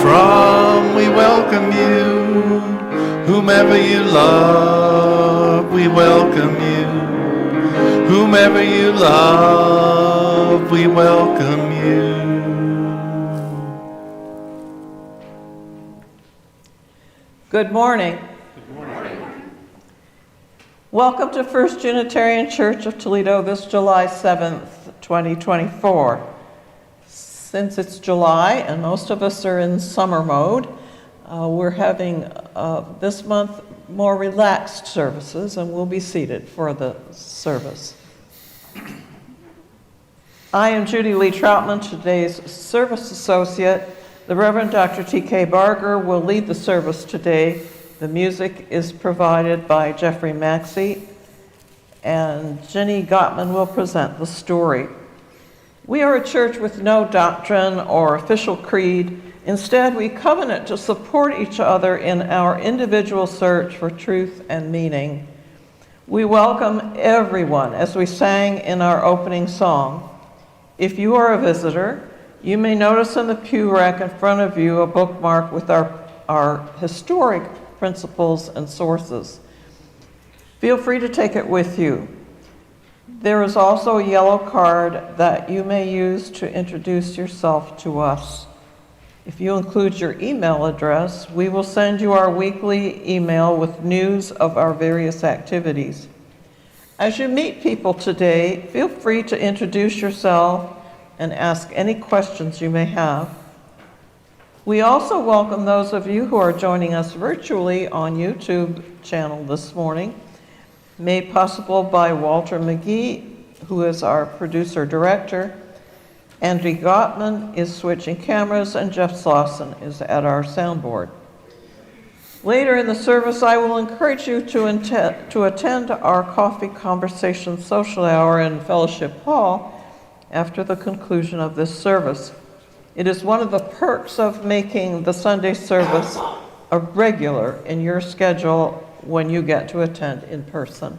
from, we welcome you. Whomever you love, we welcome you. Whomever you love, we welcome you. Good morning. Good morning. Welcome to First Unitarian Church of Toledo this July 7th, 2024. Since it's July and most of us are in summer mode, we're having this month more relaxed services, and we'll be seated for the service. I am Judy Lee Troutman, today's service associate. The Reverend Dr. T.K. Barger will lead the service today. The music is provided by Jeffrey Maxey, and Jenny Gottman will present the story. We are a church with no doctrine or official creed. Instead, we covenant to support each other in our individual search for truth and meaning. We welcome everyone as we sang in our opening song. If you are a visitor, you may notice in the pew rack in front of you a bookmark with our historic principles and sources. Feel free to take it with you. There is also a yellow card that you may use to introduce yourself to us. If you include your email address, we will send you our weekly email with news of our various activities. As you meet people today, feel free to introduce yourself and ask any questions you may have. We also welcome those of you who are joining us virtually on YouTube channel this morning, made possible by Walter McGee, who is our producer-director. Andrew Gottman is switching cameras, and Jeff Slauson is at our soundboard. Later in the service, I will encourage you to attend our coffee conversation social hour in Fellowship Hall after the conclusion of this service. It is one of the perks of making the Sunday service a regular in your schedule when you get to attend in person.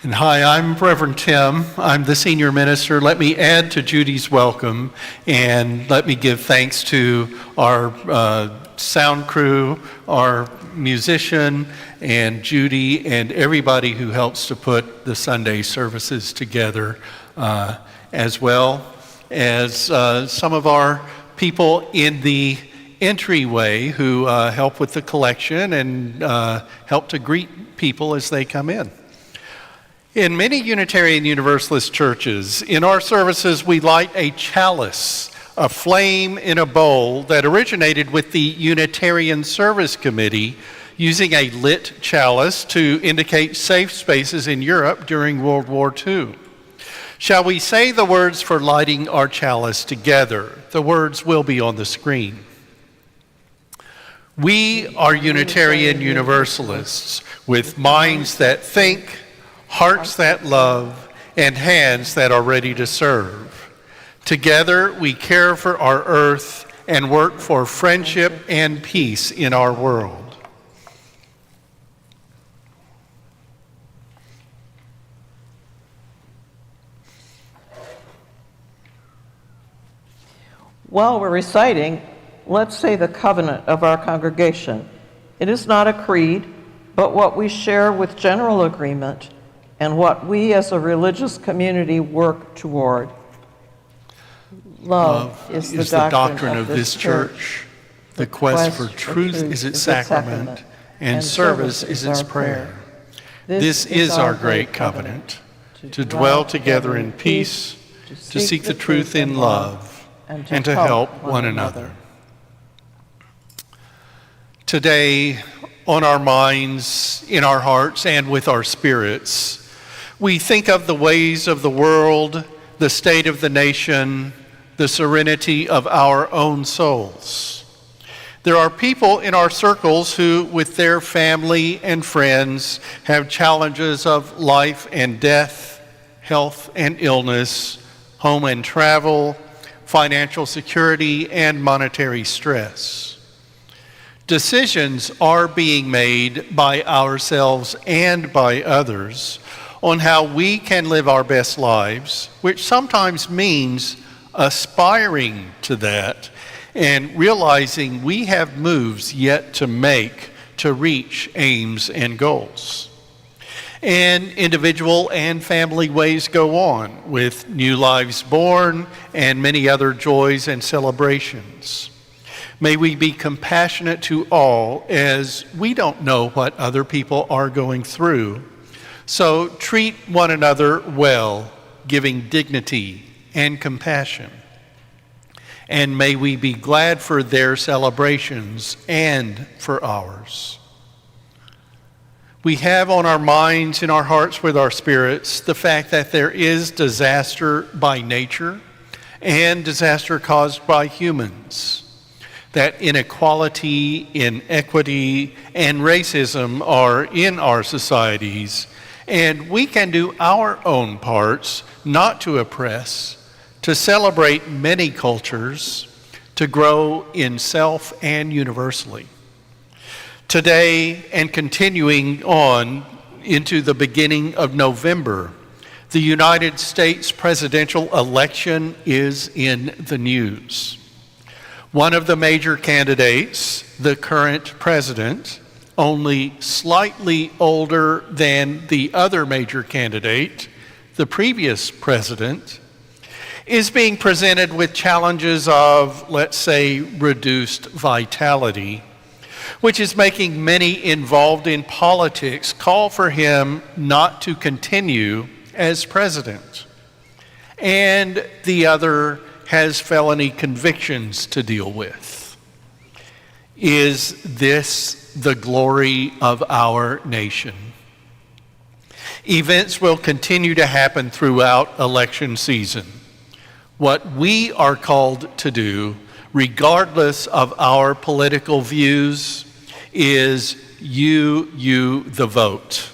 And hi, I'm Reverend Tim. I'm the senior minister. Let me add to Judy's welcome, and let me give thanks to our sound crew, our musician, and Judy, and everybody who helps to put the Sunday services together, as well as some of our people in the entryway who help with the collection and help to greet people as they come in. In many Unitarian Universalist churches, in our services we light a chalice, a flame in a bowl that originated with the Unitarian Service Committee, using a lit chalice to indicate safe spaces in Europe during World War II. Shall we say the words for lighting our chalice together? The words will be on the screen. We are Unitarian Universalists with minds that think, hearts that love, and hands that are ready to serve. Together, we care for our earth and work for friendship and peace in our world. While we're reciting, let's say the covenant of our congregation. It is not a creed, but what we share with general agreement and what we as a religious community work toward. Love is the doctrine of this church. The quest for truth is its sacrament, and service is its prayer. This is our great covenant, to dwell together in peace, to seek the truth in love, and to help one another. Today, on our minds, in our hearts, and with our spirits, we think of the ways of the world, the state of the nation, the serenity of our own souls. There are people in our circles who, with their family and friends, have challenges of life and death, health and illness, home and travel, financial security, and monetary stress. Decisions are being made by ourselves and by others on how we can live our best lives, which sometimes means aspiring to that, and realizing we have moves yet to make to reach aims and goals. And individual and family ways go on, with new lives born and many other joys and celebrations. May we be compassionate to all, as we don't know what other people are going through. So treat one another well, giving dignity and compassion. And may we be glad for their celebrations and for ours. We have on our minds, in our hearts, with our spirits, the fact that there is disaster by nature and disaster caused by humans. That inequality, inequity, and racism are in our societies, and we can do our own parts not to oppress, to celebrate many cultures, to grow in self and universally. Today, and continuing on into the beginning of November, the United States presidential election is in the news. One of the major candidates, the current president, only slightly older than the other major candidate, the previous president, is being presented with challenges of, let's say, reduced vitality, which is making many involved in politics call for him not to continue as president. And the other has felony convictions to deal with. Is this the glory of our nation? Events will continue to happen throughout election season. What we are called to do, regardless of our political views, is you the vote,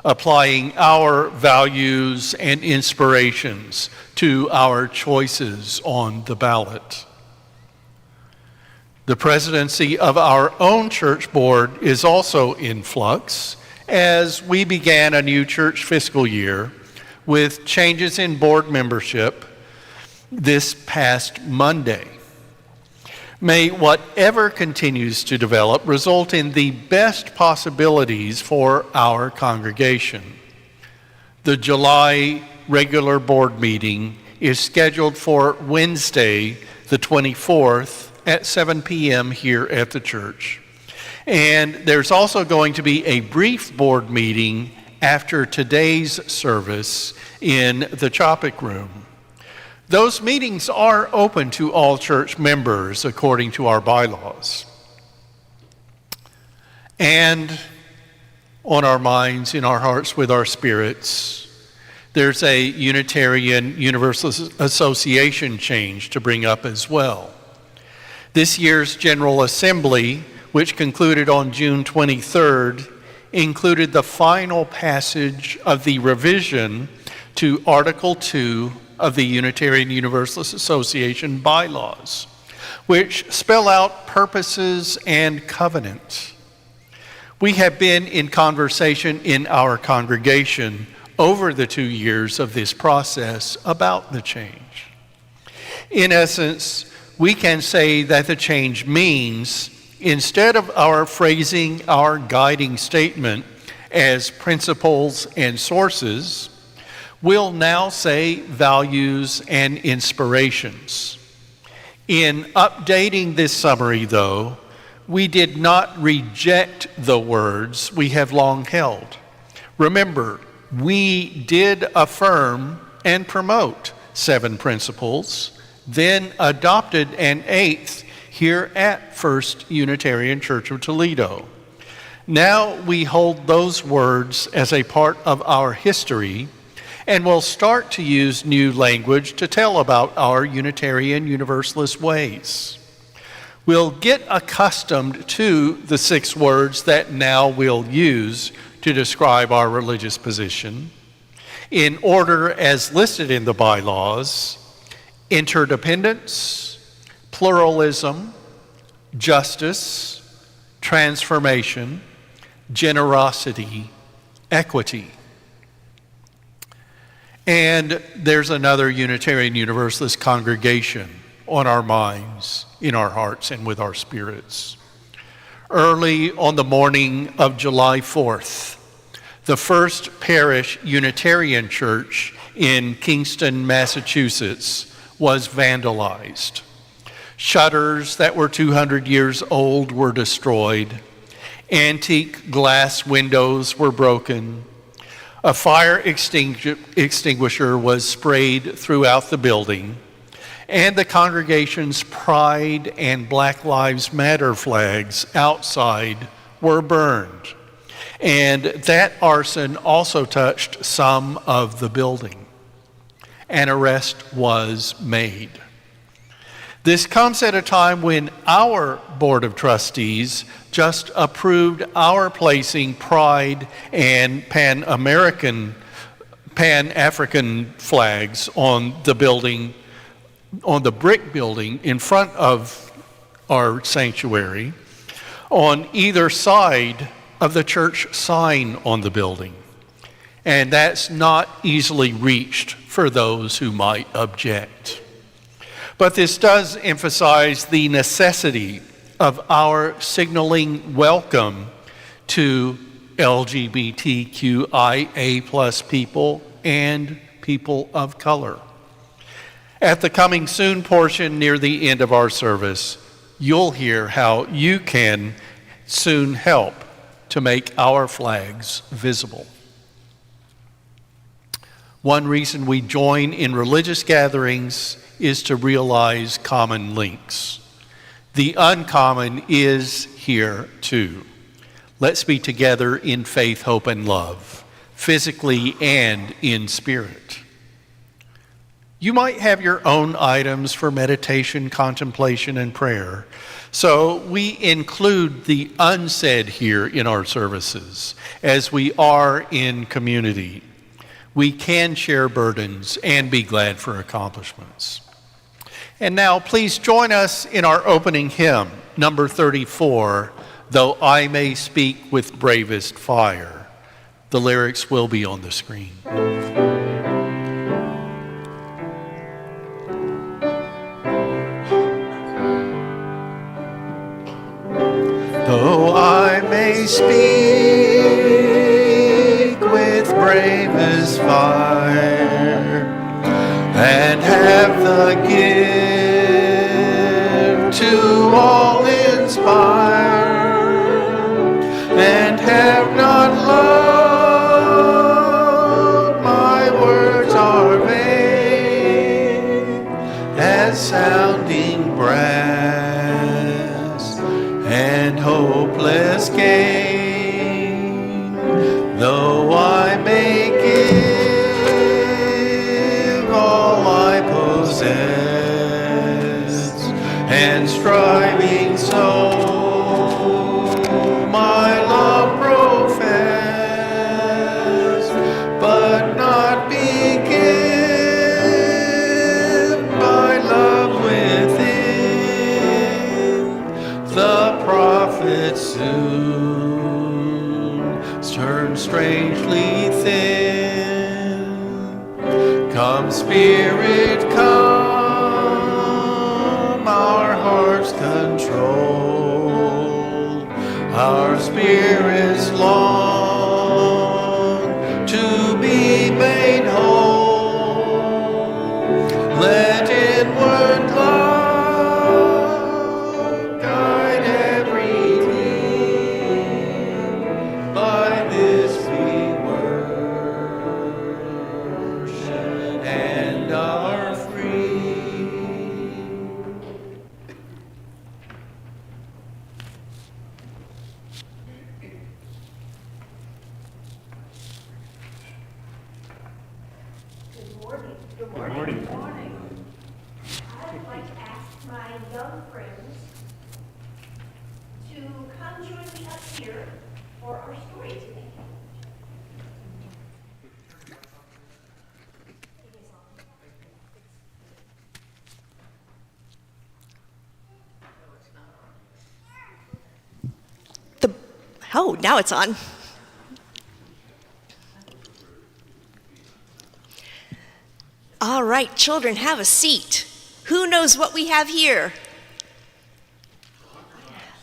applying our values and inspirations to our choices on the ballot. The presidency of our own church board is also in flux as we began a new church fiscal year with changes in board membership this past Monday. May whatever continues to develop result in the best possibilities for our congregation. The July regular board meeting is scheduled for Wednesday, the 24th at 7 p.m. here at the church. And there's also going to be a brief board meeting after today's service in the Chopic Room. Those meetings are open to all church members according to our bylaws. And on our minds, in our hearts, with our spirits, there's a Unitarian Universalist Association change to bring up as well. This year's General Assembly, which concluded on June 23rd, included the final passage of the revision to Article 2 of the Unitarian Universalist Association bylaws, which spell out purposes and covenant. We have been in conversation in our congregation over the 2 years of this process about the change. In essence, we can say that the change means, instead of our phrasing our guiding statement as principles and sources, we'll now say values and inspirations. In updating this summary, though, we did not reject the words we have long held. Remember, we did affirm and promote 7 principles, then adopted an 8th here at First Unitarian Church of Toledo. Now we hold those words as a part of our history, and we'll start to use new language to tell about our Unitarian Universalist ways. We'll get accustomed to the 6 words that now we'll use to describe our religious position, in order as listed in the bylaws: interdependence, pluralism, justice, transformation, generosity, equity. And there's another Unitarian Universalist congregation on our minds, in our hearts, and with our spirits. Early on the morning of July 4th, the First Parish Unitarian Church in Kingston, Massachusetts, was vandalized. Shutters that were 200 years old were destroyed. Antique glass windows were broken. A fire extinguisher was sprayed throughout the building, and the congregation's Pride and Black Lives Matter flags outside were burned. And that arson also touched some of the building. An arrest was made. This comes at a time when our Board of Trustees just approved our placing Pride and Pan-African flags on the building, on the brick building in front of our sanctuary, on either side of the church sign on the building. And that's not easily reached for those who might object. But this does emphasize the necessity of our signaling welcome to LGBTQIA plus people and people of color. At the coming soon portion near the end of our service, you'll hear how you can soon help to make our flags visible. One reason we join in religious gatherings is to realize common links. The uncommon is here too. Let's be together in faith, hope, and love, physically and in spirit. You might have your own items for meditation, contemplation, and prayer. So we include the unsaid here in our services, as we are in community. We can share burdens and be glad for accomplishments. And now please join us in our opening hymn, number 34, Though I May Speak with Bravest Fire. The lyrics will be on the screen. Though I may speak with bravest fire and have the gift to all inspire, and have not love, my words are vain as sounding brass and hopeless gain. Though I may give all I possess, and striving so my love profess, but not be given by love within, the prophet soon turns strangely thin. Come, Spirit, come, our hearts control, our spirits long to be made whole. Let inward love guide every deed. By this we worship and are free. Good morning. Good morning. I'd like to ask my young friends to come join me up here for our story today. Oh, now it's on. right, children, have a seat. Who knows what we have here?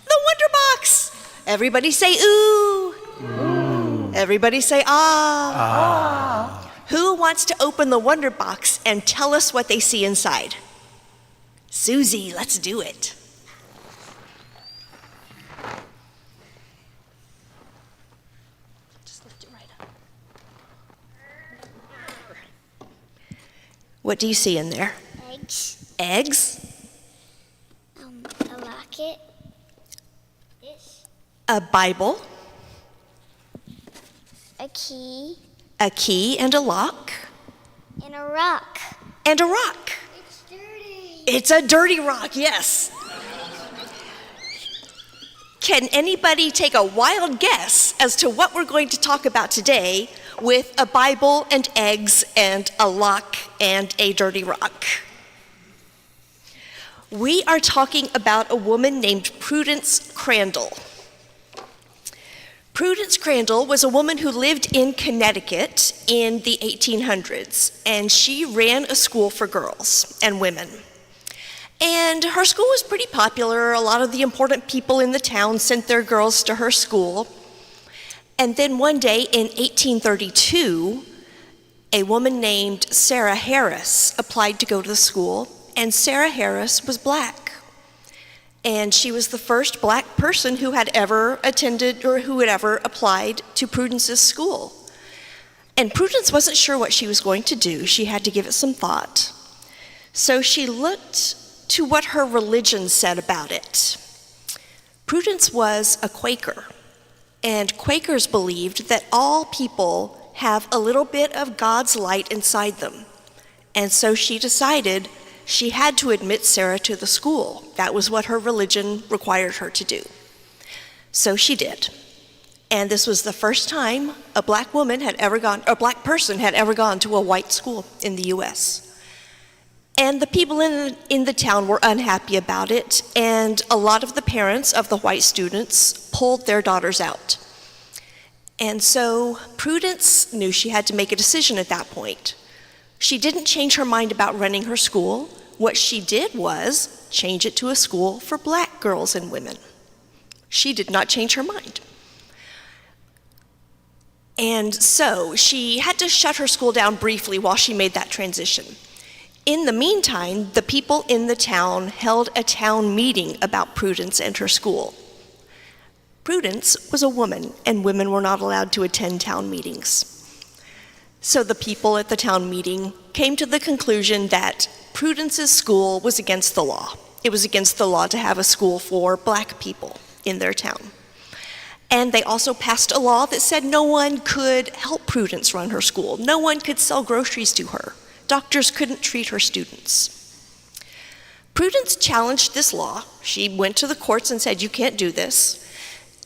The Wonder Box. Everybody say ooh. Ooh. Everybody say ah. Who wants to open the Wonder Box and tell us what they see inside? Susie, let's do it. Just lift it right up. What do you see in there? Eggs. Eggs? A locket. This. A Bible? A key. A key and a lock? And a rock. And a rock. It's dirty. It's a dirty rock, yes. Can anybody take a wild guess as to what we're going to talk about today with a Bible and eggs and a lock and a dirty rock? We are talking about a woman named Prudence Crandall. Prudence Crandall was a woman who lived in Connecticut in the 1800s, and she ran a school for girls and women. And her school was pretty popular. A lot of the important people in the town sent their girls to her school. And then one day in 1832, a woman named Sarah Harris applied to go to the school, and Sarah Harris was black. And she was the first black person who had ever attended or who had ever applied to Prudence's school. And Prudence wasn't sure what she was going to do. She had to give it some thought. So she looked to what her religion said about it. Prudence was a Quaker, and Quakers believed that all people have a little bit of God's light inside them. And so she decided she had to admit Sarah to the school. That was what her religion required her to do. So she did. And this was the first time a black person had ever gone to a white school in the US. And the people in the town were unhappy about it, and a lot of the parents of the white students pulled their daughters out. And so Prudence knew she had to make a decision at that point. She didn't change her mind about running her school. What she did was change it to a school for black girls and women. She did not change her mind. And so she had to shut her school down briefly while she made that transition. In the meantime, the people in the town held a town meeting about Prudence and her school. Prudence was a woman, and women were not allowed to attend town meetings. So the people at the town meeting came to the conclusion that Prudence's school was against the law. It was against the law to have a school for black people in their town. And they also passed a law that said no one could help Prudence run her school. No one could sell groceries to her. Doctors couldn't treat her students. Prudence challenged this law. She went to the courts and said, "You can't do this."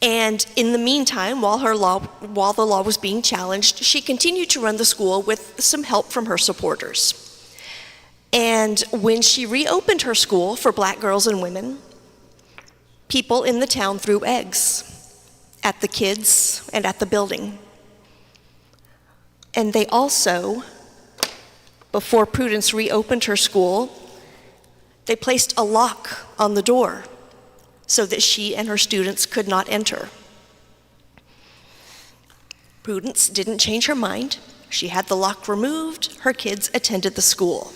And in the meantime, while the law was being challenged, she continued to run the school with some help from her supporters. And when she reopened her school for black girls and women, people in the town threw eggs at the kids and at the building. And they also, before Prudence reopened her school, they placed a lock on the door so that she and her students could not enter. Prudence didn't change her mind. She had the lock removed. Her kids attended the school.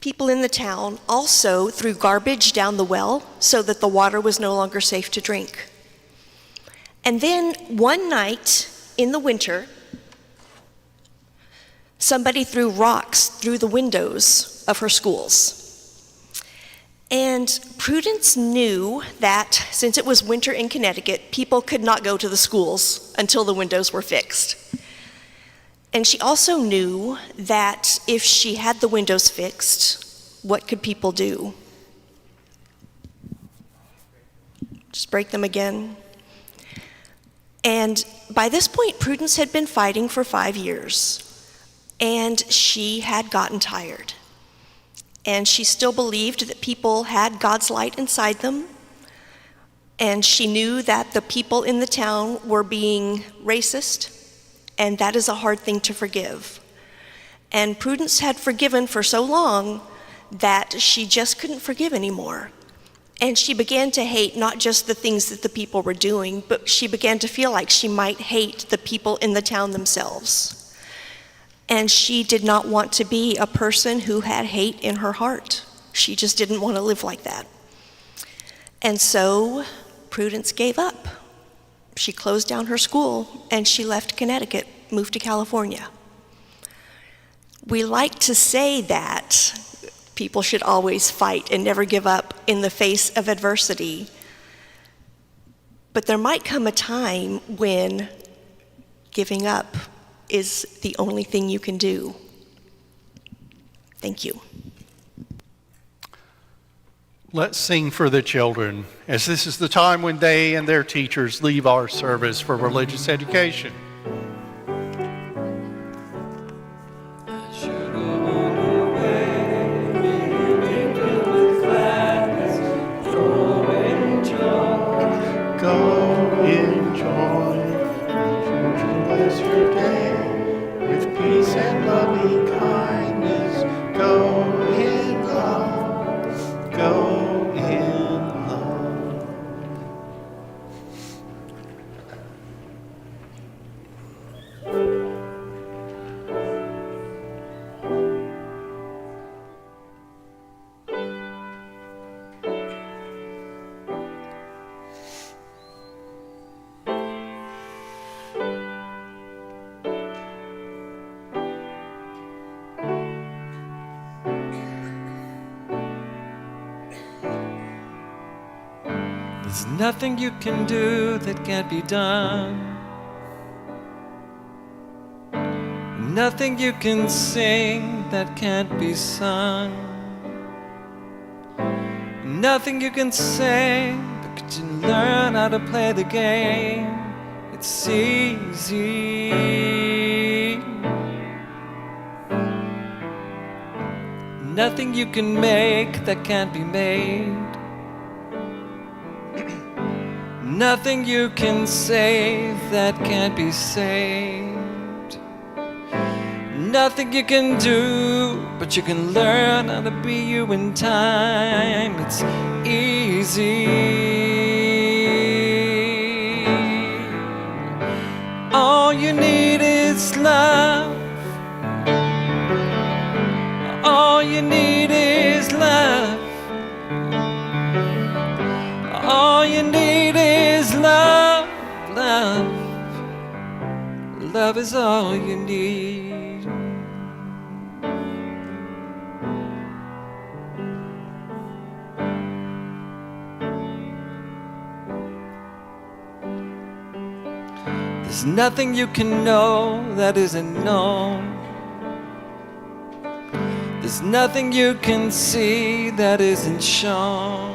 People in the town also threw garbage down the well so that the water was no longer safe to drink. And then one night in the winter, somebody threw rocks through the windows of her schools. And Prudence knew that since it was winter in Connecticut, people could not go to the schools until the windows were fixed. And she also knew that if she had the windows fixed, what could people do? Just break them again? And by this point, Prudence had been fighting for 5 years. And she had gotten tired. And she still believed that people had God's light inside them. And she knew that the people in the town were being racist, and that is a hard thing to forgive. And Prudence had forgiven for so long that she just couldn't forgive anymore. And she began to hate not just the things that the people were doing, but she began to feel like she might hate the people in the town themselves. And she did not want to be a person who had hate in her heart. She just didn't want to live like that. And so Prudence gave up. She closed down her school and she left Connecticut, moved to California. We like to say that people should always fight and never give up in the face of adversity. But there might come a time when giving up is the only thing you can do. Thank you. Let's sing for the children, as this is the time when they and their teachers leave our service for religious education. Go in joy, bless your day with peace and loving kindness. Go in love, go in love. There's nothing you can do that can't be done. Nothing you can sing that can't be sung. Nothing you can say, but could you learn how to play the game? It's easy. Nothing you can make that can't be made. Nothing you can save that can't be saved. Nothing you can do, but you can learn how to be you in time. It's easy. All you need is love. All you need is love. All you need is love, love. Love is all you need. There's nothing you can know that isn't known. There's nothing you can see that isn't shown.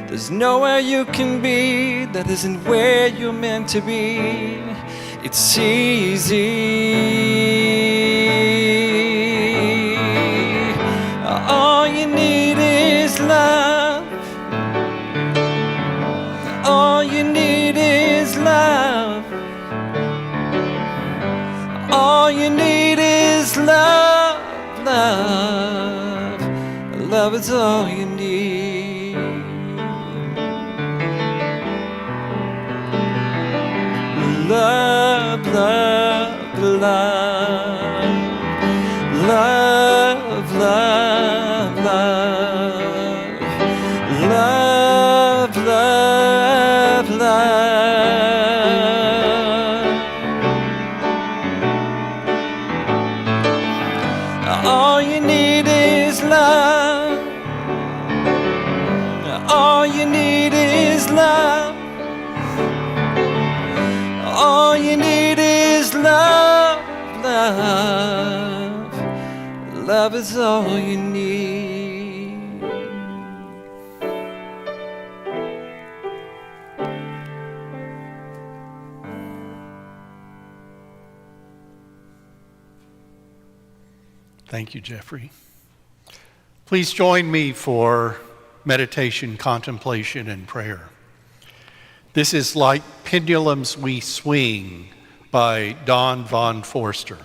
There's nowhere you can be that isn't where you're meant to be. It's easy. All you need is love. All you need is love. All you need is love, love. Love is all you need. Love, love, love. Love, love, love. Love, love, love. All you need is love. All you need is love. All you need is love, love. Love is all you need. Thank you, Jeffrey. Please join me for meditation, contemplation, and prayer. This is Like Pendulums We Swing by Don von Forster.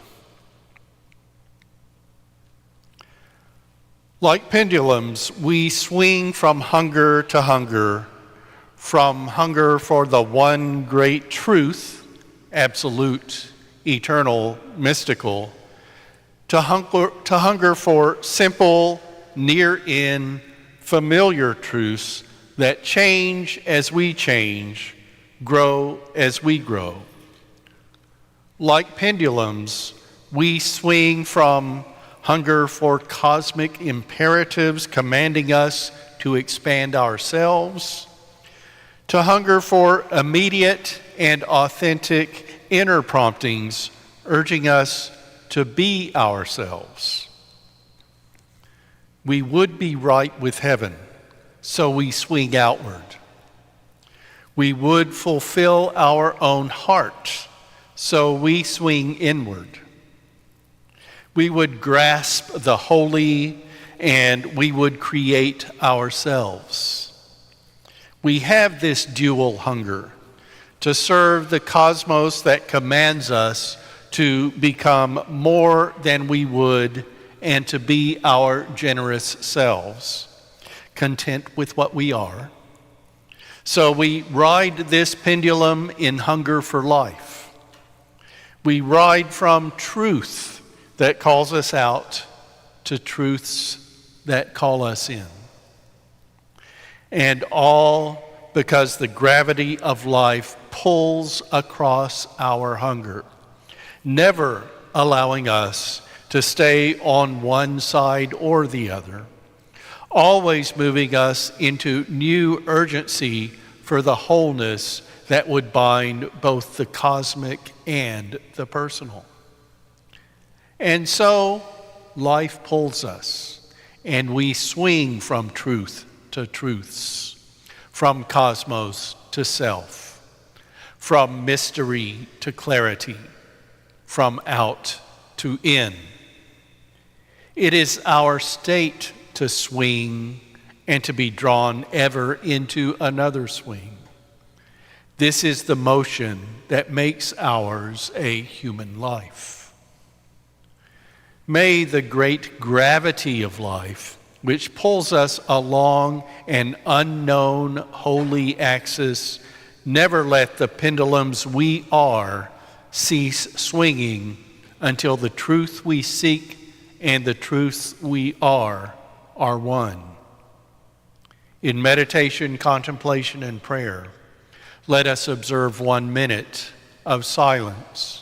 Like pendulums, we swing from hunger to hunger, from hunger for the one great truth, absolute, eternal, mystical, to hunger for simple, near-in, familiar truths that change as we change, grow as we grow. Like pendulums, we swing from hunger for cosmic imperatives commanding us to expand ourselves, to hunger for immediate and authentic inner promptings urging us to be ourselves. We would be right with heaven, so we swing outward. We would fulfill our own heart, so we swing inward. We would grasp the holy, and we would create ourselves. We have this dual hunger to serve the cosmos that commands us to become more than we would and to be our generous selves, content with what we are. So we ride this pendulum in hunger for life. We ride from truth that calls us out to truths that call us in. And all because the gravity of life pulls across our hunger, never allowing us to stay on one side or the other, always moving us into new urgency for the wholeness that would bind both the cosmic and the personal. And so life pulls us, and we swing from truth to truths, from cosmos to self, from mystery to clarity, from out to in. It is our state to swing and to be drawn ever into another swing. This is the motion that makes ours a human life. May the great gravity of life, which pulls us along an unknown holy axis, never let the pendulums we are cease swinging until the truth we seek and the truths we are one. In meditation, contemplation, and prayer, let us observe 1 minute of silence.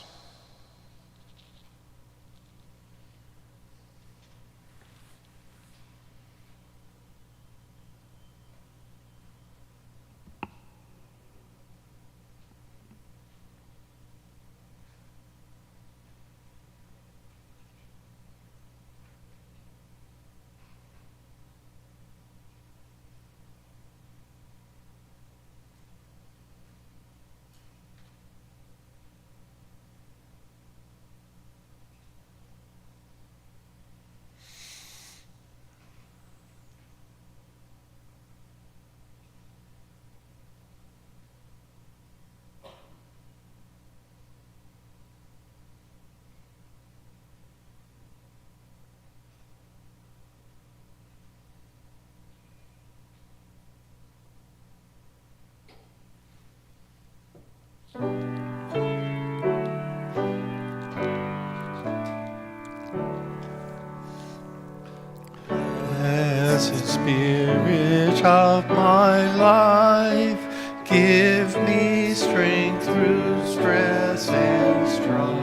Blessed Spirit of my life, give me strength through stress and strife.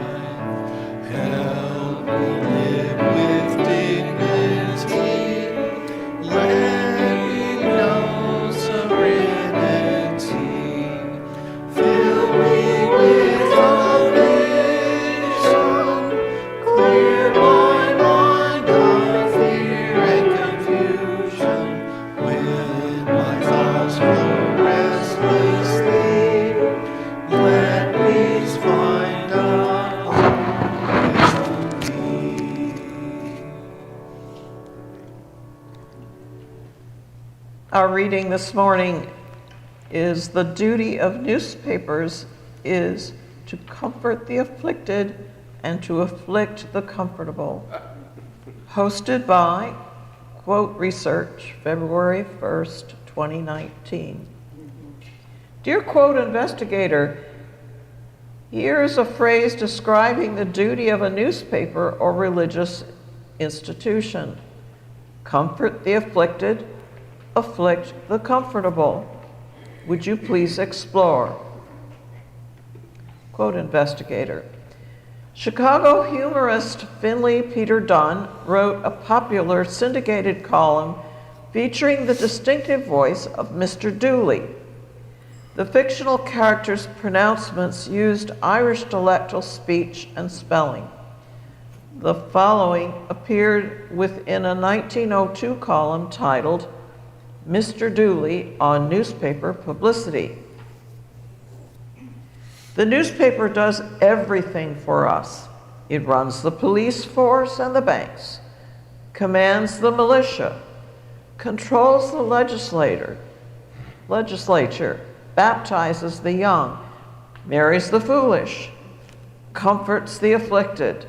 Help me live with dignity. Let me know serenity. Fill me with salvation. Clear my mind of fear and confusion. When my thoughts flow Our reading this morning is the duty of newspapers is to comfort the afflicted and to afflict the comfortable. Hosted by Quote Research, February 1st, 2019. Dear Quote Investigator, here is a phrase describing the duty of a newspaper or religious institution. Comfort the afflicted, afflict the comfortable. Would you please explore? Quote Investigator. Chicago humorist Finley Peter Dunne wrote a popular syndicated column featuring the distinctive voice of Mr. Dooley. The fictional character's pronouncements used Irish dialectal speech and spelling. The following appeared within a 1902 column titled Mr. Dooley on Newspaper Publicity. The newspaper does everything for us. It runs the police force and the banks, commands the militia, controls the legislature, baptizes the young, marries the foolish, comforts the afflicted,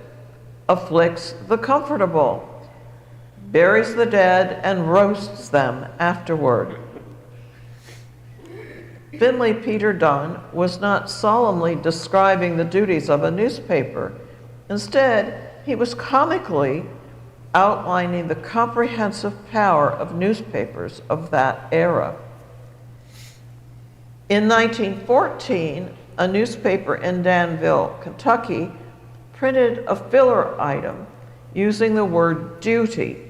afflicts the comfortable, buries the dead, and roasts them afterward. Finley Peter Dunne was not solemnly describing the duties of a newspaper. Instead, he was comically outlining the comprehensive power of newspapers of that era. In 1914, a newspaper in Danville, Kentucky, printed a filler item using the word duty.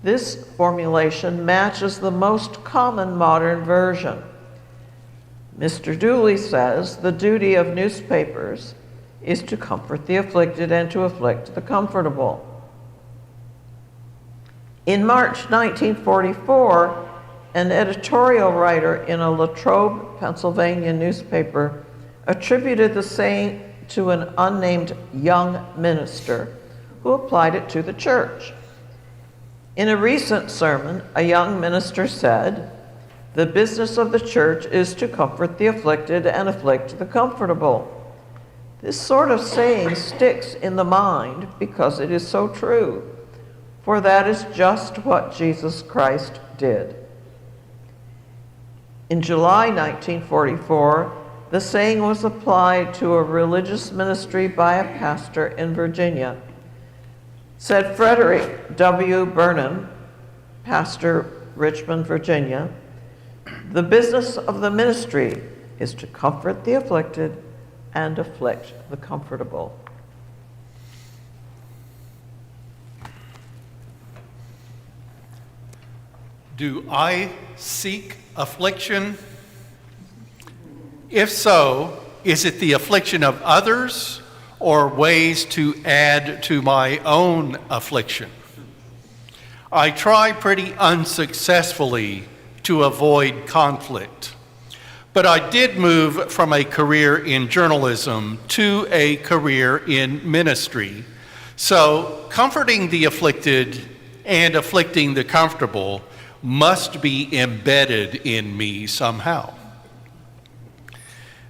This formulation matches the most common modern version. Mr. Dooley says the duty of newspapers is to comfort the afflicted and to afflict the comfortable. In March 1944, an editorial writer in a Latrobe, Pennsylvania newspaper attributed the saying to an unnamed young minister who applied it to the church. In a recent sermon, a young minister said, "The business of the church is to comfort the afflicted and afflict the comfortable." This sort of saying sticks in the mind because it is so true, for that is just what Jesus Christ did. In July 1944, the saying was applied to a religious ministry by a pastor in Virginia. Said Frederick W. Burnham, pastor, Richmond, Virginia, "The business of the ministry is to comfort the afflicted and afflict the comfortable." Do I seek affliction? If so, is it the affliction of others or ways to add to my own affliction? I try pretty unsuccessfully to avoid conflict, but I did move from a career in journalism to a career in ministry. So comforting the afflicted and afflicting the comfortable must be embedded in me somehow.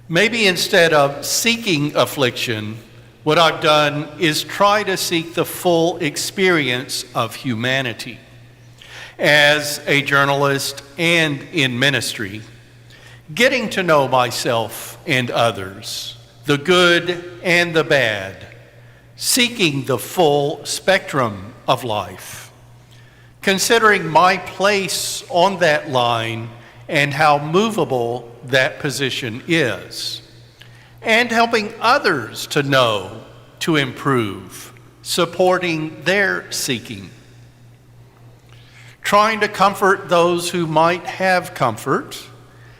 Maybe instead of seeking affliction, what I've done is try to seek the full experience of humanity. As a journalist and in ministry, getting to know myself and others, the good and the bad, seeking the full spectrum of life, considering my place on that line and how movable that position is, and helping others to know, to improve, supporting their seeking. Trying to comfort those who might have comfort,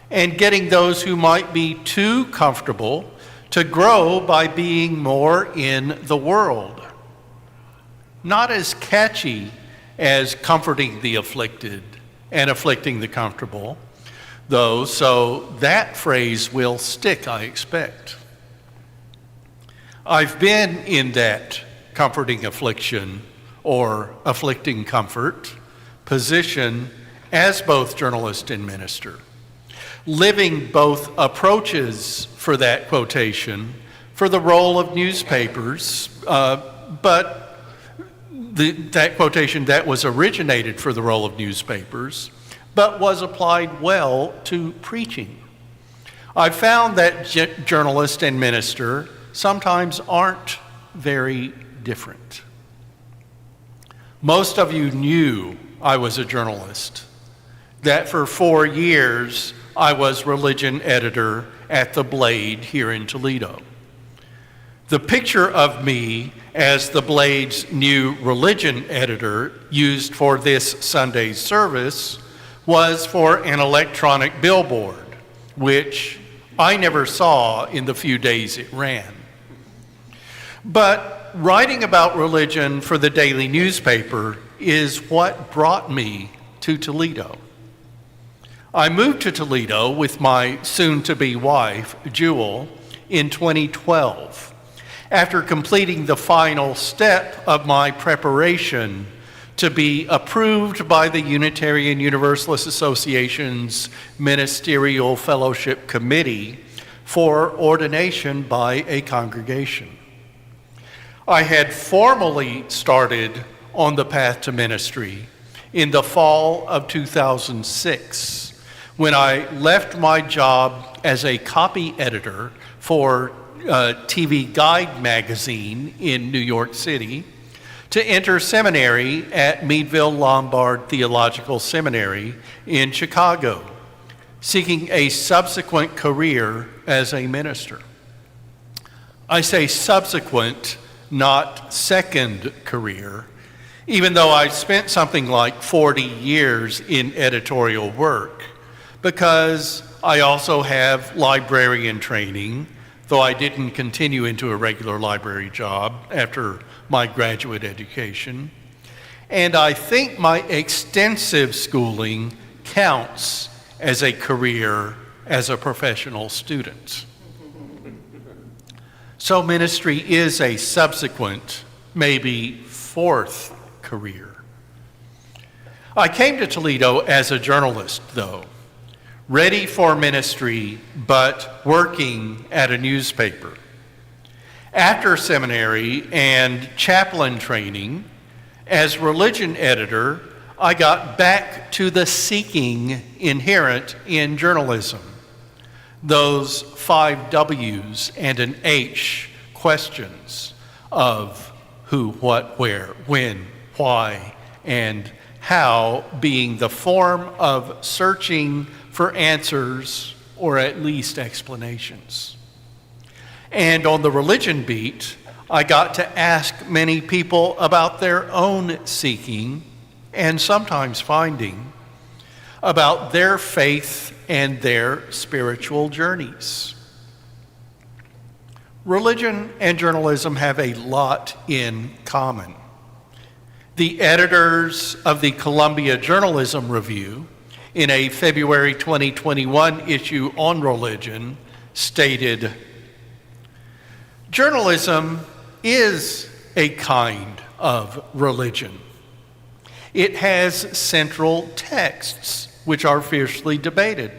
and getting those who might be too comfortable to grow by being more in the world. Not as catchy as comforting the afflicted and afflicting the comfortable, though, so that phrase will stick, I expect. I've been in that comforting affliction or afflicting comfort position as both journalist and minister, living both approaches for that quotation for the role of newspapers, but that quotation that was originated for the role of newspapers, but was applied well to preaching. I found that journalist and minister sometimes aren't very different. Most of you knew I was a journalist, that for 4 years I was religion editor at The Blade here in Toledo. The picture of me as The Blade's new religion editor used for this Sunday's service was for an electronic billboard, which I never saw in the few days it ran. But writing about religion for the daily newspaper is what brought me to Toledo. I moved to Toledo with my soon-to-be wife, Jewel, in 2012, after completing the final step of my preparation to be approved by the Unitarian Universalist Association's Ministerial Fellowship Committee for ordination by a congregation. I had formally started on the path to ministry in the fall of 2006 when I left my job as a copy editor for TV Guide magazine in New York City to enter seminary at Meadville Lombard Theological Seminary in Chicago, seeking a subsequent career as a minister. I say subsequent, not second career, even though I spent something like 40 years in editorial work, because I also have librarian training, though I didn't continue into a regular library job after my graduate education. And I think my extensive schooling counts as a career as a professional student. So ministry is a subsequent, maybe fourth career. I came to Toledo as a journalist, though, ready for ministry, but working at a newspaper. After seminary and chaplain training, as religion editor, I got back to the seeking inherent in journalism. Those 5 W's and an H questions of who, what, where, when, why, and how being the form of searching for answers or at least explanations. And on the religion beat, I got to ask many people about their own seeking and sometimes finding, about their faith and their spiritual journeys. Religion and journalism have a lot in common. The editors of the Columbia Journalism Review, in a February 2021 issue on religion, stated, "Journalism is a kind of religion. It has central texts which are fiercely debated.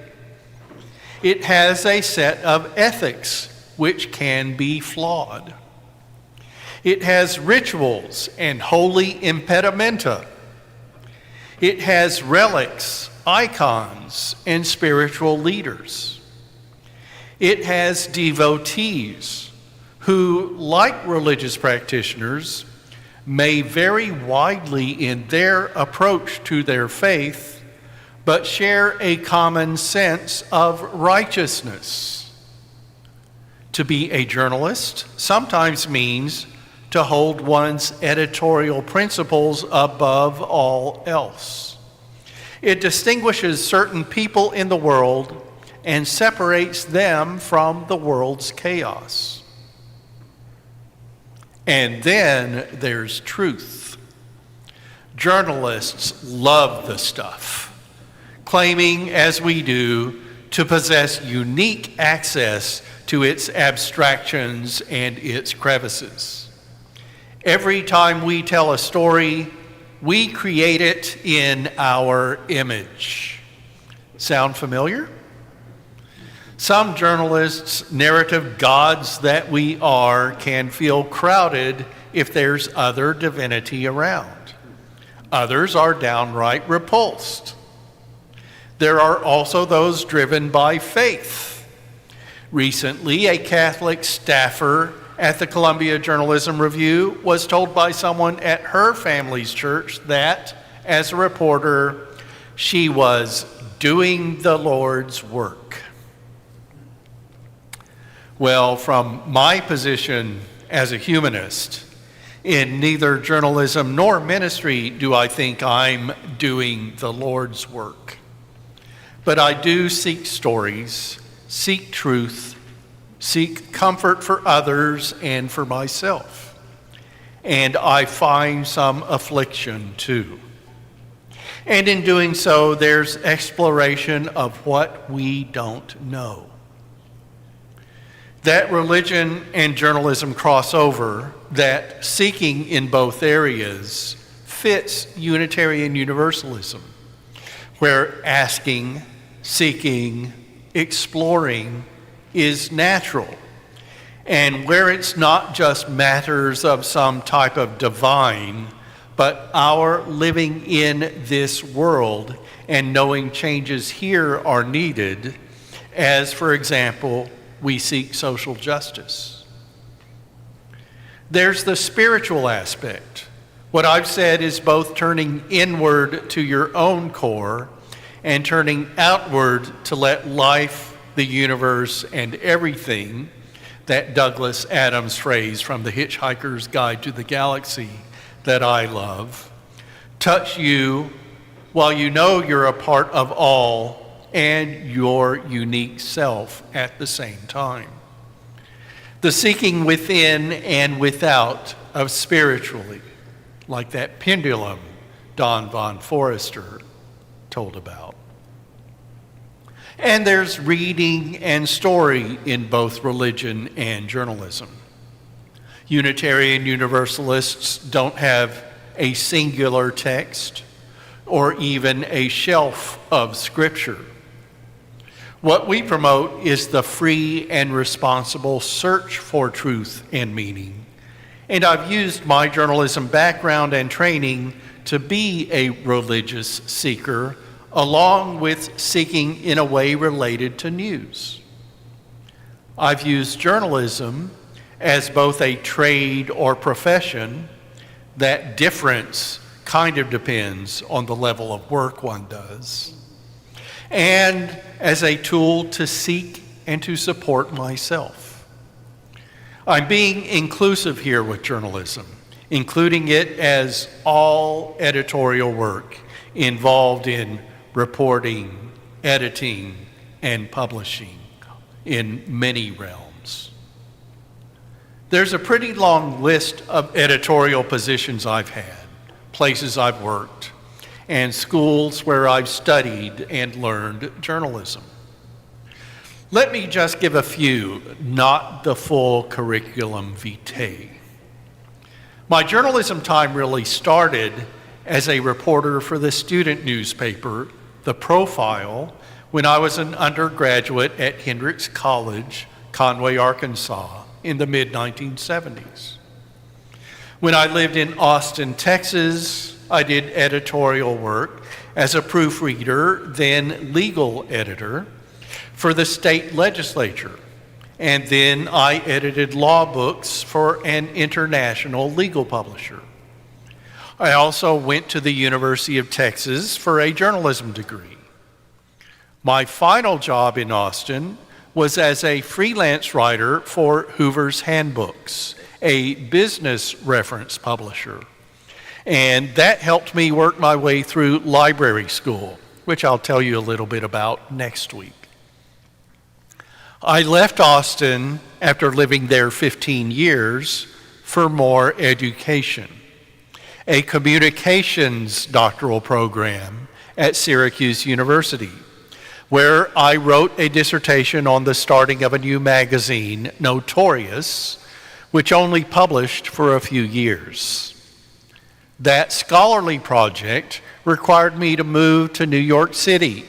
It has a set of ethics which can be flawed. It has rituals and holy impedimenta. It has relics, icons, and spiritual leaders. It has devotees who, like religious practitioners, may vary widely in their approach to their faith, but share a common sense of righteousness. To be a journalist sometimes means to hold one's editorial principles above all else. It distinguishes certain people in the world and separates them from the world's chaos. And then there's truth. Journalists love the stuff, claiming, as we do, to possess unique access to its abstractions and its crevices. Every time we tell a story, we create it in our image. Sound familiar? Some journalists' narrative gods that we are can feel crowded if there's other divinity around. Others are downright repulsed. There are also those driven by faith. Recently, a Catholic staffer at the Columbia Journalism Review was told by someone at her family's church that, as a reporter, she was doing the Lord's work. Well, from my position as a humanist, in neither journalism nor ministry do I think I'm doing the Lord's work. But I do seek stories, seek truth, seek comfort for others and for myself. And I find some affliction too. And in doing so, there's exploration of what we don't know. That religion and journalism cross over, that seeking in both areas fits Unitarian Universalism, where asking, seeking, exploring is natural, and where it's not just matters of some type of divine, but our living in this world and knowing changes here are needed, as, for example, we seek social justice. There's the spiritual aspect. What I've said is both turning inward to your own core and turning outward to let life, the universe, and everything, that Douglas Adams phrase from The Hitchhiker's Guide to the Galaxy that I love, touch you while you know you're a part of all and your unique self at the same time. The seeking within and without of spiritually, like that pendulum Don von Forrester told about. And there's reading and story in both religion and journalism. Unitarian Universalists don't have a singular text or even a shelf of scripture. What we promote is the free and responsible search for truth and meaning. And I've used my journalism background and training to be a religious seeker, along with seeking in a way related to news. I've used journalism as both a trade or profession. That difference kind of depends on the level of work one does. And as a tool to seek and to support myself. I'm being inclusive here with journalism, including it as all editorial work involved in reporting, editing, and publishing in many realms. There's a pretty long list of editorial positions I've had, places I've worked, and schools where I've studied and learned journalism. Let me just give a few, not the full curriculum vitae. My journalism time really started as a reporter for the student newspaper, The Profile, when I was an undergraduate at Hendrix College, Conway, Arkansas, in the mid-1970s. When I lived in Austin, Texas, I did editorial work as a proofreader, then legal editor, for the state legislature. And then I edited law books for an international legal publisher. I also went to the University of Texas for a journalism degree. My final job in Austin was as a freelance writer for Hoover's Handbooks, a business reference publisher. And that helped me work my way through library school, which I'll tell you a little bit about next week. I left Austin after living there 15 years for more education, a communications doctoral program at Syracuse University, where I wrote a dissertation on the starting of a new magazine, Notorious, which only published for a few years. That scholarly project required me to move to New York City,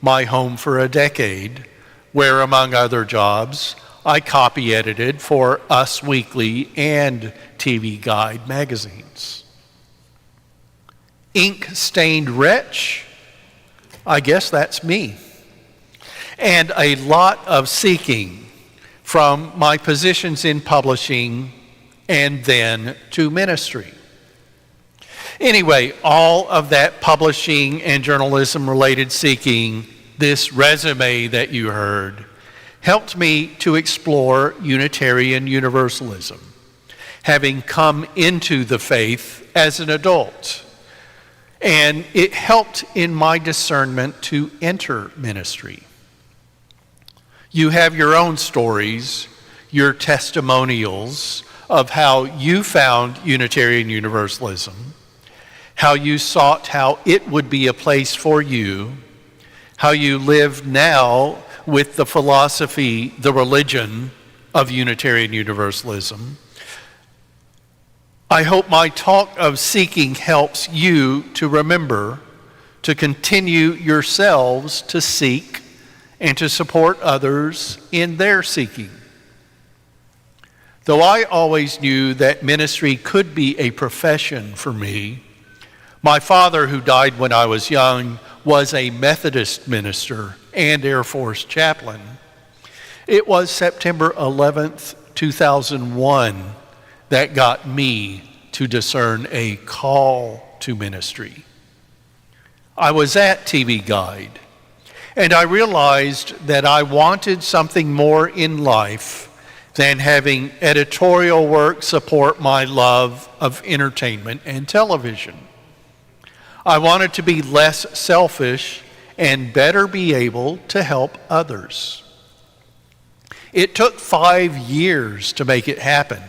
my home for a decade, where, among other jobs, I copy edited for Us Weekly and TV Guide magazines. Ink-stained wretch, I guess that's me. And a lot of seeking from my positions in publishing and then to ministry. Anyway, all of that publishing and journalism-related seeking, this resume that you heard, helped me to explore Unitarian Universalism, having come into the faith as an adult. And it helped in my discernment to enter ministry. You have your own stories, your testimonials of how you found Unitarian Universalism, how you sought how it would be a place for you, how you live now with the philosophy, the religion of Unitarian Universalism. I hope my talk of seeking helps you to remember to continue yourselves to seek and to support others in their seeking. Though I always knew that ministry could be a profession for me, my father, who died when I was young, was a Methodist minister and Air Force chaplain. It was September 11th, 2001, that got me to discern a call to ministry. I was at TV Guide, and I realized that I wanted something more in life than having editorial work support my love of entertainment and television. I wanted to be less selfish and better be able to help others. It took 5 years to make it happen,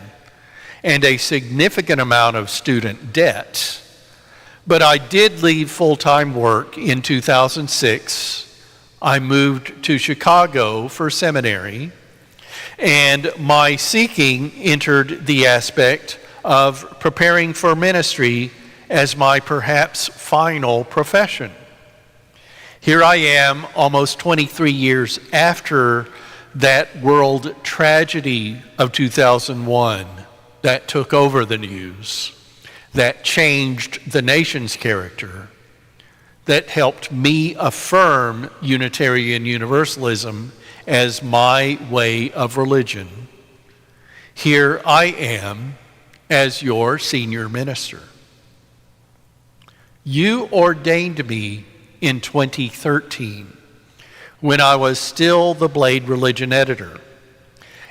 and a significant amount of student debt. But I did leave full-time work in 2006. I moved to Chicago for seminary, and my seeking entered the aspect of preparing for ministry as my perhaps final profession. Here I am, almost 23 years after that world tragedy of 2001 that took over the news, that changed the nation's character, that helped me affirm Unitarian Universalism as my way of religion. Here I am as your senior minister. You ordained me in 2013 when I was still the Blade Religion editor,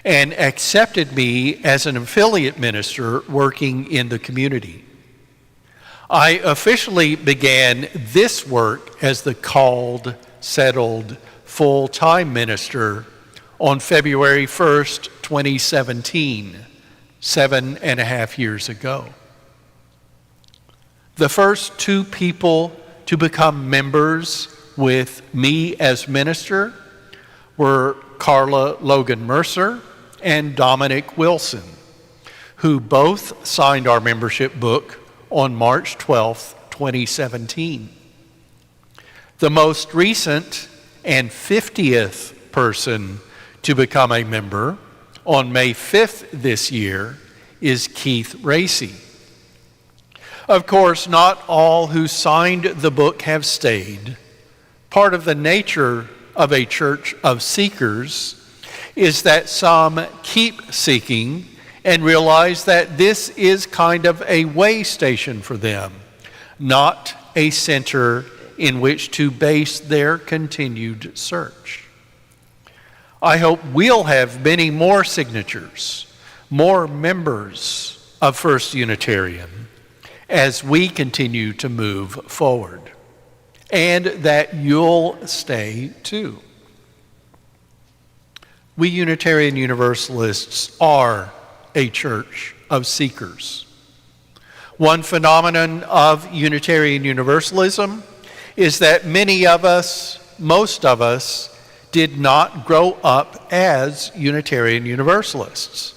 and accepted me as an affiliate minister working in the community. I officially began this work as the called, settled, full-time minister on February 1st, 2017, 7.5 years ago. The first 2 people to become members with me as minister were Carla Logan Mercer and Dominic Wilson, who both signed our membership book on March 12th, 2017. The most recent and 50th person to become a member on May 5th this year is Keith Racy. Of course, not all who signed the book have stayed. Part of the nature of a church of seekers is that some keep seeking and realize that this is kind of a way station for them, not a center in which to base their continued search. I hope we'll have many more signatures, more members of First Unitarian as we continue to move forward, and that you'll stay too. We Unitarian Universalists are a church of seekers. One phenomenon of Unitarian Universalism is that many of us, most of us, did not grow up as Unitarian Universalists.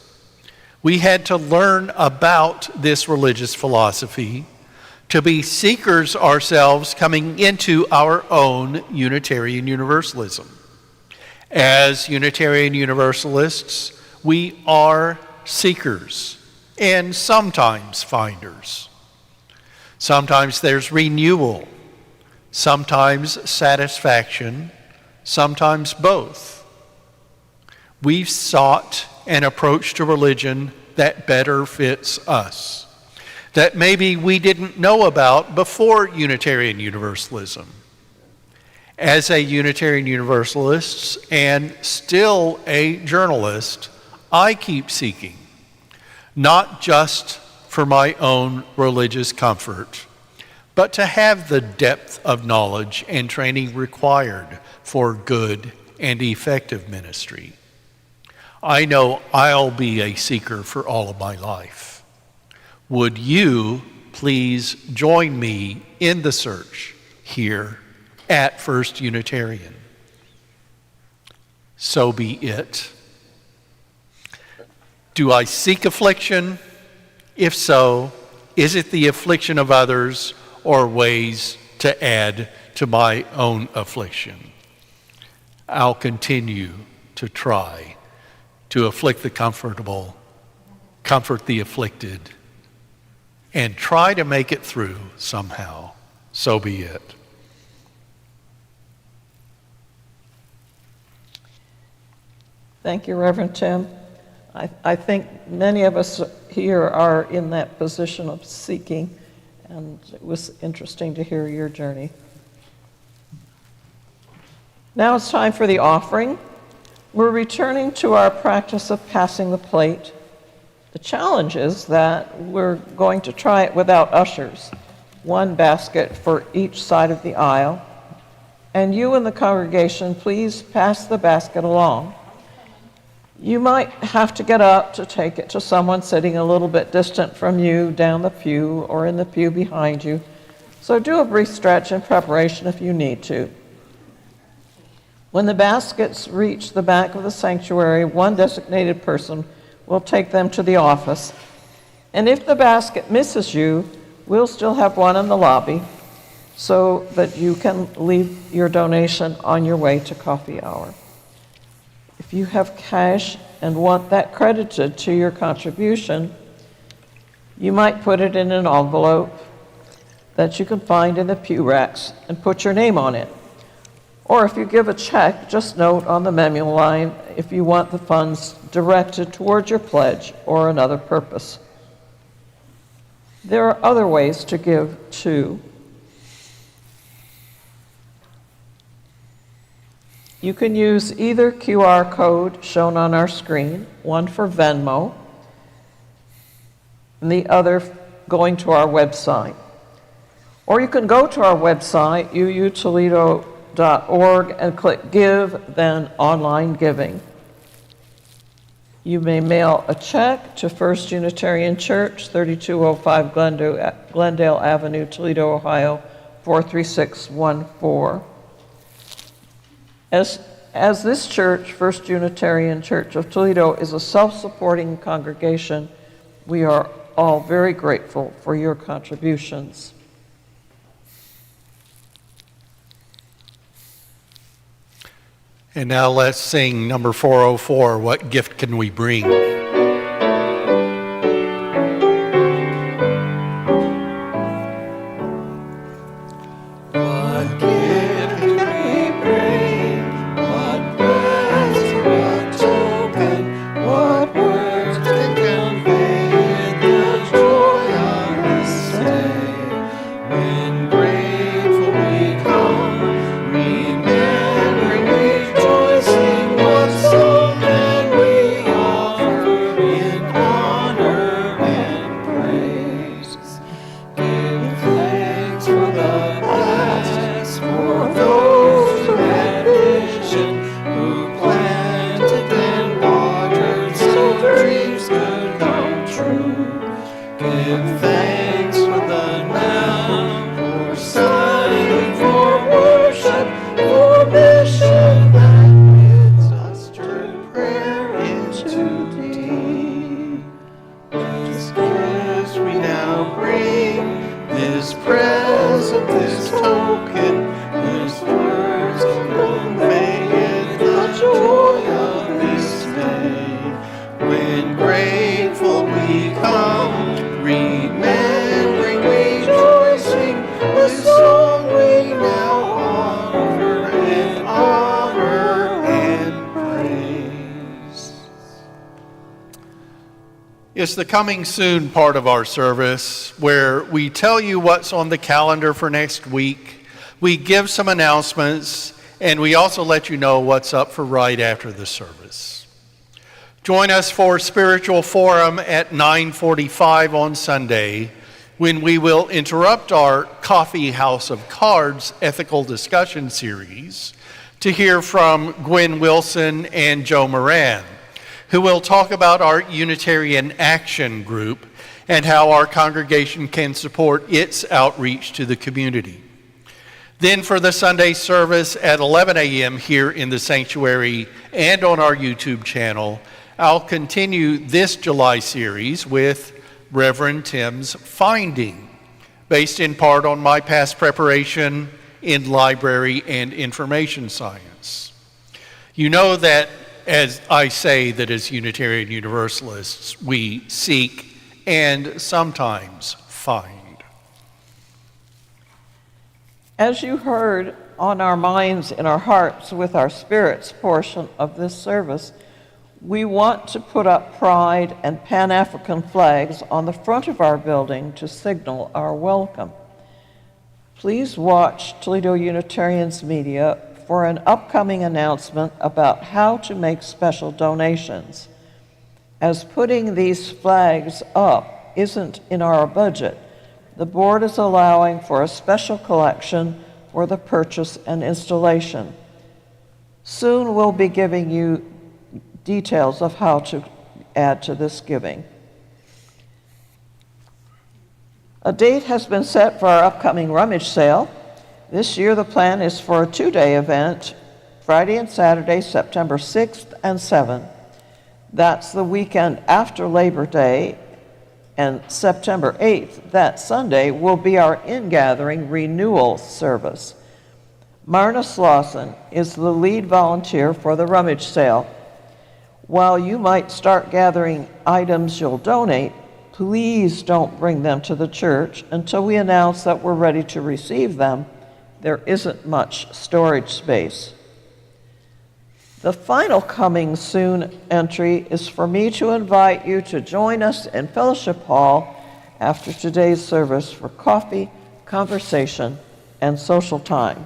We had to learn about this religious philosophy to be seekers ourselves coming into our own Unitarian Universalism. As Unitarian Universalists, we are seekers and sometimes finders. Sometimes there's renewal, sometimes satisfaction, sometimes both. We've sought an approach to religion that better fits us, that maybe we didn't know about before Unitarian Universalism. As a Unitarian Universalist and still a journalist, I keep seeking, not just for my own religious comfort, but to have the depth of knowledge and training required for good and effective ministry. I know I'll be a seeker for all of my life. Would you please join me in the search here at First Unitarian? So be it. Do I seek affliction? If so, is it the affliction of others or ways to add to my own affliction? I'll continue to try to afflict the comfortable, comfort the afflicted, and try to make it through somehow. So be it. Thank you, Reverend Tim. I think many of us here are in that position of seeking, and it was interesting to hear your journey. Now it's time for the offering. We're returning to our practice of passing the plate. The challenge is that we're going to try it without ushers, one basket for each side of the aisle. And you in the congregation, please pass the basket along. You might have to get up to take it to someone sitting a little bit distant from you, down the pew or in the pew behind you. So do a brief stretch in preparation if you need to. When the baskets reach the back of the sanctuary, one designated person will take them to the office. And if the basket misses you, we'll still have one in the lobby so that you can leave your donation on your way to coffee hour. If you have cash and want that credited to your contribution, you might put it in an envelope that you can find in the pew racks and put your name on it. Or if you give a check, just note on the memo line if you want the funds directed towards your pledge or another purpose. There are other ways to give too. You can use either QR code shown on our screen, one for Venmo, and the other going to our website. Or you can go to our website, uutoledo.org, and click Give, then Online Giving. You may mail a check to First Unitarian Church, 3205 Glendale Avenue, Toledo, Ohio, 43614. As this church, First Unitarian Church of Toledo, is a self-supporting congregation, we are all very grateful for your contributions. And now let's sing number 404, What Gift Can We Bring? This is the coming soon part of our service, where we tell you what's on the calendar for next week, we give some announcements, and we also let you know what's up for right after the service. Join us for Spiritual Forum at 9:45 on Sunday, when we will interrupt our Coffee House of Cards ethical discussion series to hear from Gwen Wilson and Joe Moran, who will talk about our Unitarian Action Group and how our congregation can support its outreach to the community. Then for the Sunday service at 11 a.m. here in the sanctuary and on our YouTube channel, I'll continue this July series with Reverend Tim's Finding, based in part on my past preparation in library and information science. You know that as I say that as Unitarian Universalists, we seek and sometimes find. As you heard on our minds and our hearts with our spirits portion of this service, we want to put up pride and Pan-African flags on the front of our building to signal our welcome. Please watch Toledo Unitarians Media for an upcoming announcement about how to make special donations, as putting these flags up isn't in our budget. The board is allowing for a special collection for the purchase and installation. Soon we'll be giving you details of how to add to this giving. A date has been set for our upcoming rummage sale. This year the plan is for a 2-day event, Friday and Saturday, September 6th and 7th. That's the weekend after Labor Day, and September 8th, that Sunday, will be our in-gathering renewal service. Marna Slauson is the lead volunteer for the rummage sale. While you might start gathering items you'll donate, please don't bring them to the church until we announce that we're ready to receive them. There isn't much storage space. The final coming soon entry is for me to invite you to join us in Fellowship Hall after today's service for coffee, conversation, and social time.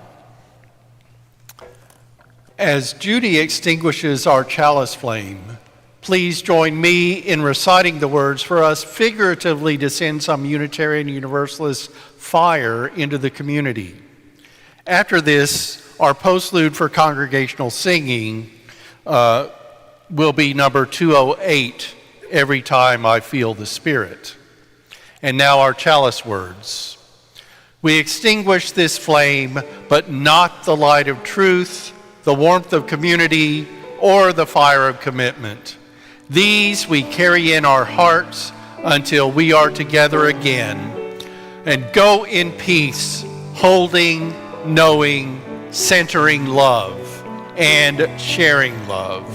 As Judy extinguishes our chalice flame, please join me in reciting the words for us figuratively to send some Unitarian Universalist fire into the community. After this, our postlude for congregational singing will be number 208, Every Time I Feel the Spirit. And now our chalice words. We extinguish this flame, but not the light of truth, the warmth of community, or the fire of commitment. These we carry in our hearts until we are together again. And go in peace, holding, knowing, centering love, and sharing love.